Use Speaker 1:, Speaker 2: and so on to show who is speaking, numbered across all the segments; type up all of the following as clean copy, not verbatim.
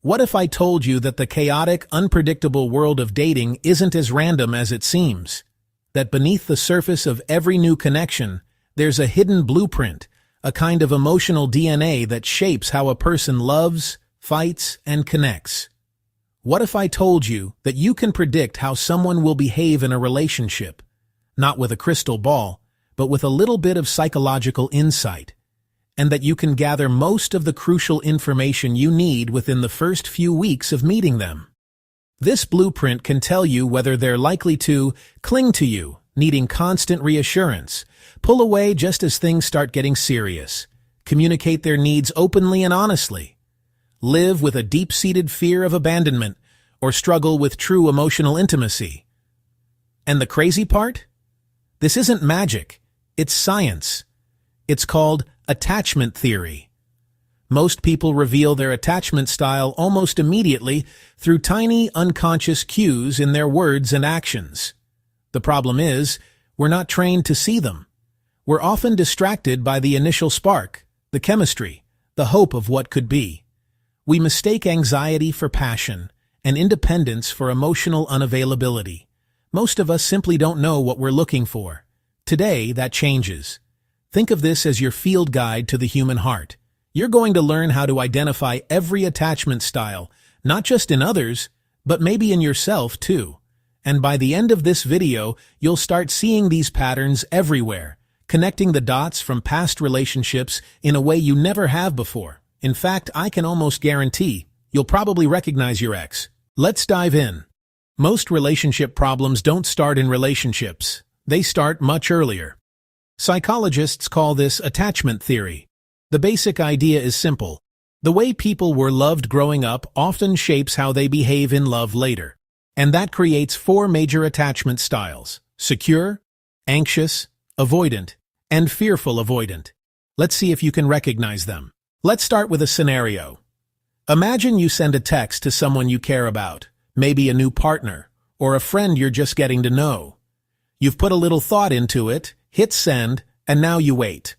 Speaker 1: What if I told you that the chaotic, unpredictable world of dating isn't as random as it seems? That beneath the surface of every new connection, there's a hidden blueprint, a kind of emotional DNA that shapes how a person loves, fights, and connects. What if I told you that you can predict how someone will behave in a relationship, not with a crystal ball, but with a little bit of psychological insight, and that you can gather most of the crucial information you need within the first few weeks of meeting them? This blueprint can tell you whether they're likely to cling to you, needing constant reassurance, pull away just as things start getting serious, communicate their needs openly and honestly, live with a deep-seated fear of abandonment, or struggle with true emotional intimacy. And the crazy part? This isn't magic, it's science. It's called attachment theory. Most people reveal their attachment style almost immediately through tiny, unconscious cues in their words and actions. The problem is, we're not trained to see them. We're often distracted by the initial spark, the chemistry, the hope of what could be. We mistake anxiety for passion and independence for emotional unavailability. Most of us simply don't know what we're looking for. Today, that changes. Think of this as your field guide to the human heart. You're going to learn how to identify every attachment style, not just in others, but maybe in yourself too. And by the end of this video, you'll start seeing these patterns everywhere, connecting the dots from past relationships in a way you never have before. In fact, I can almost guarantee you'll probably recognize your ex. Let's dive in. Most relationship problems don't start in relationships. They start much earlier. Psychologists call this attachment theory. The basic idea is simple. The way people were loved growing up often shapes how they behave in love later. And that creates 4 major attachment styles: secure, anxious, avoidant, and fearful avoidant. Let's see if you can recognize them. Let's start with a scenario. Imagine you send a text to someone you care about, maybe a new partner, or a friend you're just getting to know. You've put a little thought into it, hit send, and now you wait.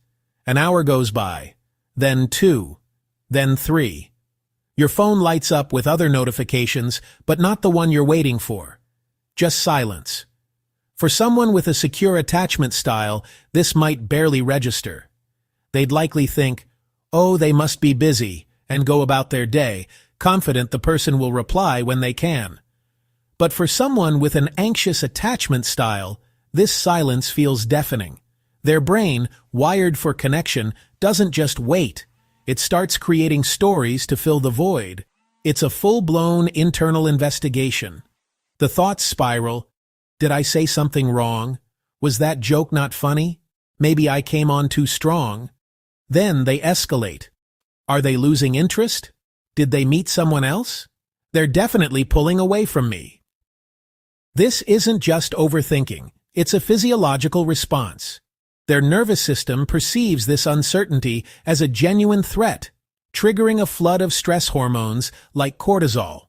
Speaker 1: An hour goes by, then 2, then 3. Your phone lights up with other notifications, but not the one you're waiting for. Just silence. For someone with a secure attachment style, this might barely register. They'd likely think, "Oh, they must be busy," and go about their day, confident the person will reply when they can. But for someone with an anxious attachment style, this silence feels deafening. Their brain, wired for connection, doesn't just wait. It starts creating stories to fill the void. It's a full-blown internal investigation. The thoughts spiral. Did I say something wrong? Was that joke not funny? Maybe I came on too strong. Then they escalate. Are they losing interest? Did they meet someone else? They're definitely pulling away from me. This isn't just overthinking. It's a physiological response. Their nervous system perceives this uncertainty as a genuine threat, triggering a flood of stress hormones like cortisol.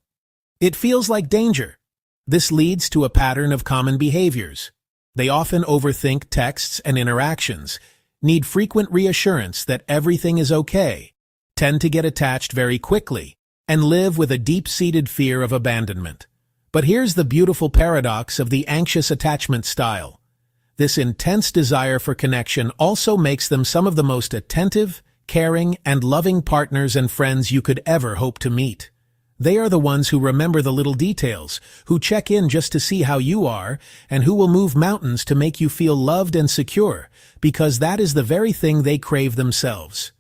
Speaker 1: It feels like danger. This leads to a pattern of common behaviors. They often overthink texts and interactions, need frequent reassurance that everything is okay, tend to get attached very quickly, and live with a deep-seated fear of abandonment. But here's the beautiful paradox of the anxious attachment style. This intense desire for connection also makes them some of the most attentive, caring, and loving partners and friends you could ever hope to meet. They are the ones who remember the little details, who check in just to see how you are, and who will move mountains to make you feel loved and secure, because that is the very thing they crave themselves.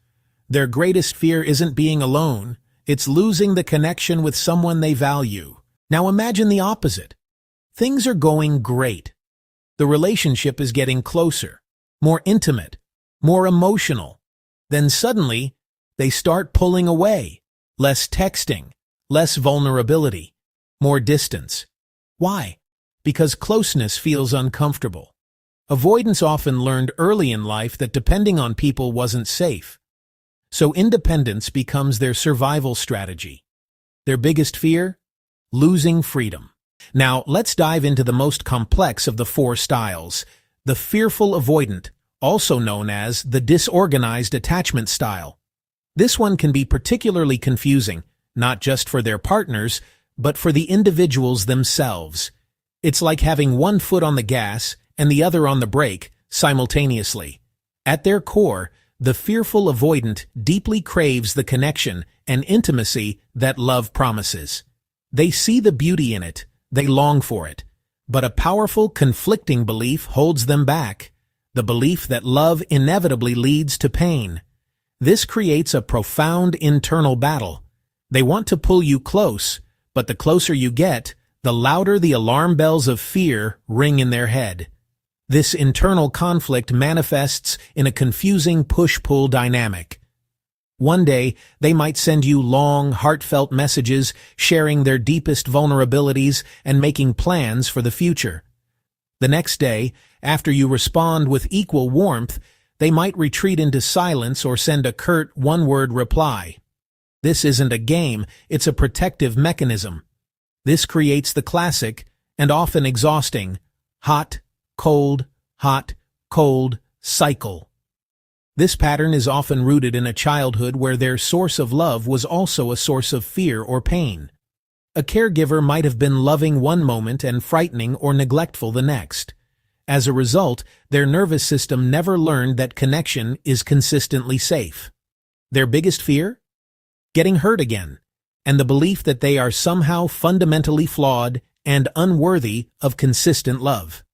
Speaker 1: Their greatest fear isn't being alone, it's losing the connection with someone they value. Now imagine the opposite. Things are going great. The relationship is getting closer, more intimate, more emotional. Then suddenly, they start pulling away. Less texting, less vulnerability, more distance. Why? Because closeness feels uncomfortable. Avoidance often learned early in life that depending on people wasn't safe. So independence becomes their survival strategy. Their biggest fear? Losing freedom. Now, let's dive into the most complex of the 4 styles, the fearful avoidant, also known as the disorganized attachment style. This one can be particularly confusing, not just for their partners, but for the individuals themselves. It's like having one foot on the gas and the other on the brake simultaneously. At their core, the fearful avoidant deeply craves the connection and intimacy that love promises. They see the beauty in it, they long for it, but a powerful conflicting belief holds them back, the belief that love inevitably leads to pain. This creates a profound internal battle. They want to pull you close, but the closer you get, the louder the alarm bells of fear ring in their head. This internal conflict manifests in a confusing push-pull dynamic. One day, they might send you long, heartfelt messages sharing their deepest vulnerabilities and making plans for the future. The next day, after you respond with equal warmth, they might retreat into silence or send a curt one-word reply. This isn't a game, it's a protective mechanism. This creates the classic, and often exhausting, hot, cold cycle. This pattern is often rooted in a childhood where their source of love was also a source of fear or pain. A caregiver might have been loving one moment and frightening or neglectful the next. As a result, their nervous system never learned that connection is consistently safe. Their biggest fear? Getting hurt again, and the belief that they are somehow fundamentally flawed and unworthy of consistent love.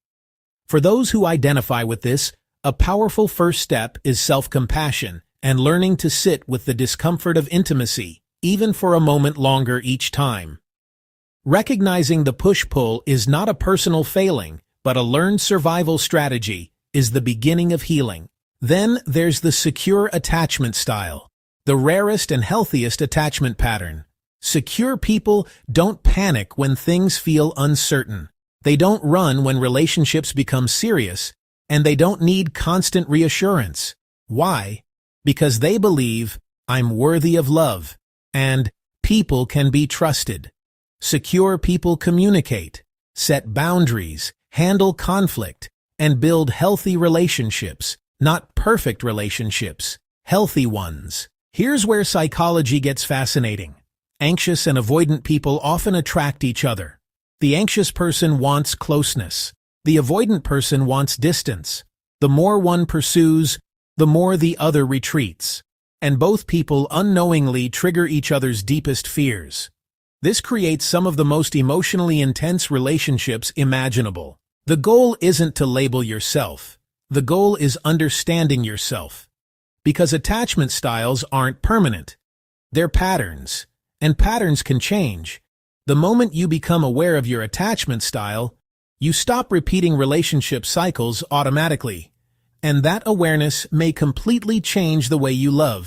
Speaker 1: For those who identify with this, a powerful first step is self-compassion and learning to sit with the discomfort of intimacy, even for a moment longer each time. Recognizing the push-pull is not a personal failing, but a learned survival strategy, is the beginning of healing. Then there's the secure attachment style, the rarest and healthiest attachment pattern. Secure people don't panic when things feel uncertain. They don't run when relationships become serious, and they don't need constant reassurance. Why? Because they believe, I'm worthy of love, and people can be trusted. Secure people communicate, set boundaries, handle conflict, and build healthy relationships, not perfect relationships, healthy ones. Here's where psychology gets fascinating. Anxious and avoidant people often attract each other. The anxious person wants closeness. The avoidant person wants distance. The more one pursues, the more the other retreats. And both people unknowingly trigger each other's deepest fears. This creates some of the most emotionally intense relationships imaginable. The goal isn't to label yourself. The goal is understanding yourself. Because attachment styles aren't permanent. They're patterns. And patterns can change. The moment you become aware of your attachment style, you stop repeating relationship cycles automatically, and that awareness may completely change the way you love.